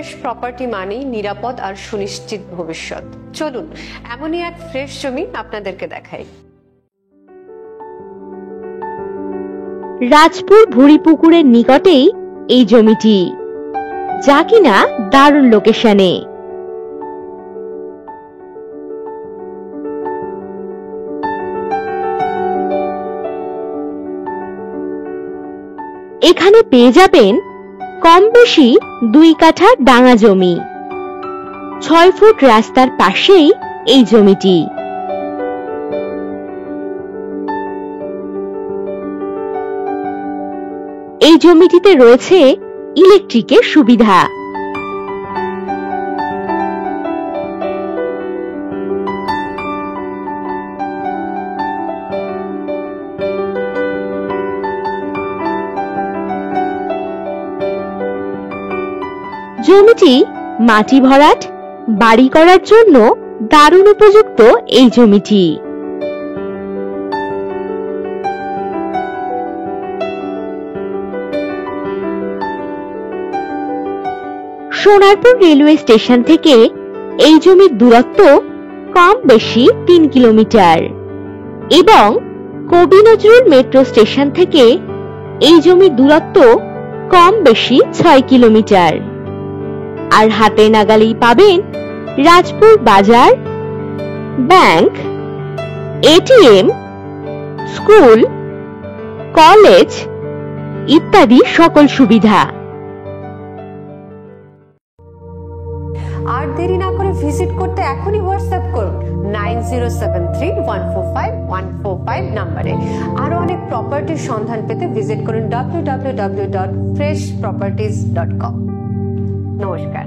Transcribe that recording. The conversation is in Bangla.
ফ্রেশ প্রপার্টি মানেই নিরাপদ আর সুনিশ্চিত ভবিষ্যৎ। চলুন এমনই এক ফ্রেশ জমি আপনাদেরকে দেখাই। রাজপুর ভুড়িপুকুরের নিকটেই এই জমিটি, যা কিনা দারুণ লোকেশনে। এখানে পেয়ে যাবেন কম বেশি 2 কাঠা ডাঙা জমি। 6 ফুট রাস্তার পাশেই এই জমিটি। এই জমিটিতে রয়েছে ইলেকট্রিকের সুবিধা। জমিটি মাটি ভরাট, বাড়ি করার জন্য দারুণ উপযুক্ত। এই জমিটি সোনারপুর রেলওয়ে স্টেশন থেকে এই জমির দূরত্ব কম বেশি 3 কিলোমিটার এবং কবি নজরুল মেট্রো স্টেশন থেকে এই জমির দূরত্ব কম বেশি 6 কিলোমিটার। আর হাতে নাগালেই পাবেন রাজপুর বাজার, ব্যাংক, এটিএম, স্কুল, কলেজ ইত্যাদি সকল সুবিধা। আর দেরি না করে ভিজিট করতে এখনই হোয়াটসঅ্যাপ করুন 9073145145 নম্বরে। আরো অনেক প্রপার্টির সন্ধান পেতে ভিজিট করুন www.freshproperties.com। নমস্কার।